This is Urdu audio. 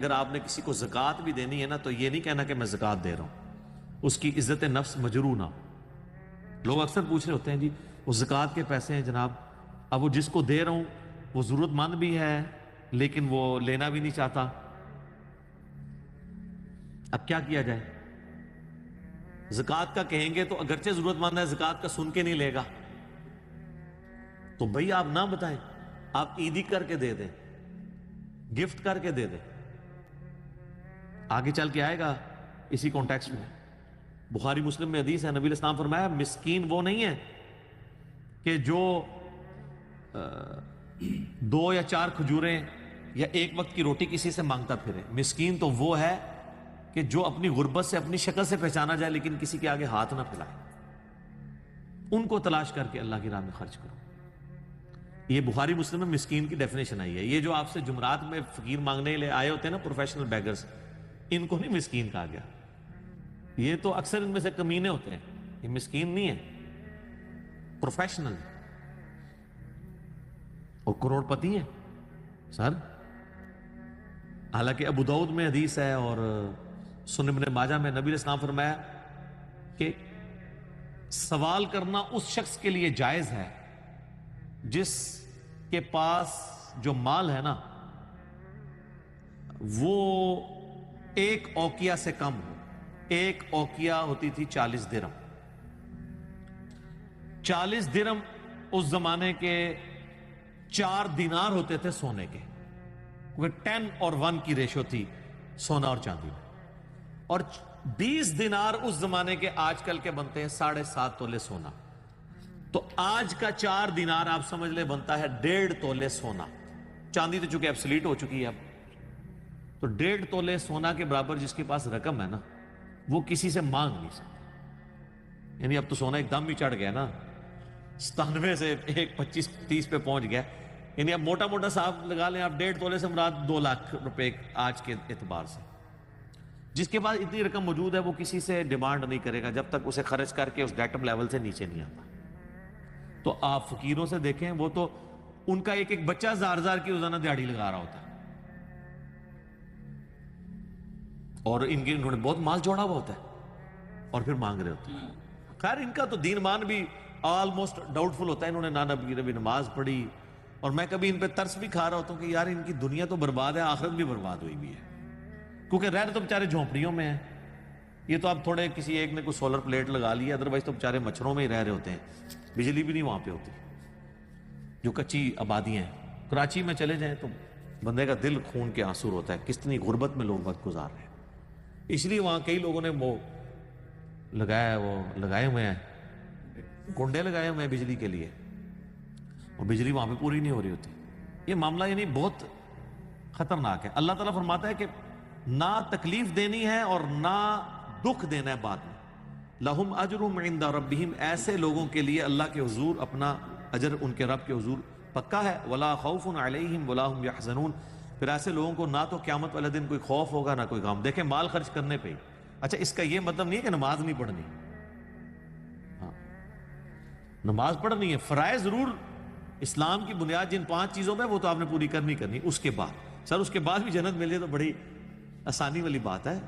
اگر آپ نے کسی کو زکوٰۃ بھی دینی ہے نا تو یہ نہیں کہنا کہ میں زکوٰۃ دے رہا ہوں، اس کی عزت نفس مجروح نہ ہو۔ لوگ اکثر پوچھ رہے ہوتے ہیں جی وہ زکوٰۃ کے پیسے ہیں جناب، اب وہ جس کو دے رہا ہوں وہ ضرورت مند بھی ہے لیکن وہ لینا بھی نہیں چاہتا، اب کیا کیا جائے؟ زکوٰۃ کا کہیں گے تو اگرچہ ضرورت مند ہے زکوٰۃ کا سن کے نہیں لے گا، تو بھئی آپ نہ بتائیں، آپ عیدی کر کے دے دیں، گفٹ کر کے دے دیں، آگے چل کے آئے گا اسی کانٹیکسٹ میں۔ بخاری مسلم میں حدیث ہے، نبی علیہ السلام فرمایا مسکین وہ نہیں ہے کہ جو 2 یا 4 کھجوریں یا ایک وقت کی روٹی کسی سے مانگتا پھرے، مسکین تو وہ ہے کہ جو اپنی غربت سے اپنی شکل سے پہچانا جائے لیکن کسی کے آگے ہاتھ نہ پھیلائے، ان کو تلاش کر کے اللہ کی راہ میں خرچ کرو۔ یہ بخاری مسلم میں مسکین کی ڈیفینیشن آئی ہے۔ یہ جو آپ سے جمعرات میں فقیر مانگنے لے آئے ہوتے ہیں نا پروفیشنل بیگرز، ان کو نہیں مسکین کہا گیا، یہ تو اکثر ان میں سے کمینے ہوتے ہیں، یہ مسکین نہیں ہے، پروفیشنل اور کروڑ پتی ہیں سر۔ حالانکہ ابو داؤد میں حدیث ہے اور سنن ابن ماجہ میں نبی علیہ السلام فرمایا کہ سوال کرنا اس شخص کے لیے جائز ہے جس کے پاس جو مال ہے نا وہ 1 اوقیہ سے کم ہو۔ 1 اوقیہ ہوتی تھی 40 درہم۔ 40 درہم اس زمانے کے 4 دینار ہوتے تھے سونے کے، کیونکہ 10 اور 1 کی ریشو تھی سونا اور چاندی میں، اور 20 دینار اس زمانے کے آج کل کے بنتے ہیں 7.5 تولے سونا، تو آج کا 4 دینار آپ سمجھ لے بنتا ہے 1.5 تولے سونا۔ چاندی تو چونکہ ایبسلیٹ ہو چکی ہے اب، تو 1.5 تولے سونا کے برابر جس کے پاس رقم ہے نا وہ کسی سے مانگ نہیں سکتا۔ یعنی اب تو سونا ایک دم بھی چڑھ گیا نا، 97 سے 25-30 پہ پہنچ گیا، یعنی اب موٹا موٹا صاحب لگا لیں آپ 1.5 تولے سے مراد 2 لاکھ روپے آج کے اعتبار سے۔ جس کے پاس اتنی رقم موجود ہے وہ کسی سے ڈیمانڈ نہیں کرے گا جب تک اسے خرچ کر کے اس ڈیٹم لیول سے نیچے نہیں آتا۔ تو آپ فقیروں سے دیکھیں، وہ تو ان کا ایک بچہ 1000 کی روزانہ دیہاڑی لگا رہا ہوتا ہے، اور انہوں نے بہت مال جوڑا ہوا ہوتا ہے اور پھر مانگ رہے ہوتے ہیں۔ خیر ان کا تو دین مان بھی آلموسٹ ڈاؤٹ فل ہوتا ہے، انہوں نے نہ نبی نماز پڑھی، اور میں کبھی ان پہ ترس بھی کھا رہا ہوتا ہوں کہ یار ان کی دنیا تو برباد ہے، آخرت بھی برباد ہوئی بھی ہے، کیونکہ رہ تو بیچارے جھونپڑیوں میں ہیں۔ یہ تو اب تھوڑے کسی ایک نے کوئی سولر پلیٹ لگا لی ہے، ادروائز تو بیچارے مچھروں میں ہی رہ رہے ہوتے ہیں، بجلی بھی نہیں وہاں پہ ہوتی، جو کچی آبادیاں ہیں۔ کراچی میں چلے جائیں تو بندے کا دل خون کے آنسو ہوتا ہے، کتنی غربت میں لوگ وقت گزار رہے ہیں۔ اس لیے وہاں کئی لوگوں نے وہ لگائے ہوئے ہیں، کنڈے لگائے ہوئے ہیں بجلی کے لیے، اور بجلی وہاں پہ پوری نہیں ہو رہی ہوتی۔ یہ معاملہ یعنی بہت خطرناک ہے۔ اللہ تعالیٰ فرماتا ہے کہ نہ تکلیف دینی ہے اور نہ دکھ دینا ہے بعد میں۔ لہم اجرہم عند ربہم، ایسے لوگوں کے لیے اللہ کے حضور اپنا اجر ان کے رب کے حضور پکا ہے۔ ولا خوف علیہم ولا ہم یحزنون، پھر ایسے لوگوں کو نہ تو قیامت والے دن کوئی خوف ہوگا نہ کوئی غم۔ دیکھیں مال خرچ کرنے پہ، اچھا اس کا یہ مطلب نہیں ہے کہ نماز نہیں پڑھنی، ہاں نماز پڑھنی ہے، فرائض ضرور اسلام کی بنیاد جن 5 چیزوں میں وہ تو آپ نے پوری کرنی اس کے بعد، سر اس کے بعد بھی جنت مل جائے تو بڑی آسانی والی بات ہے۔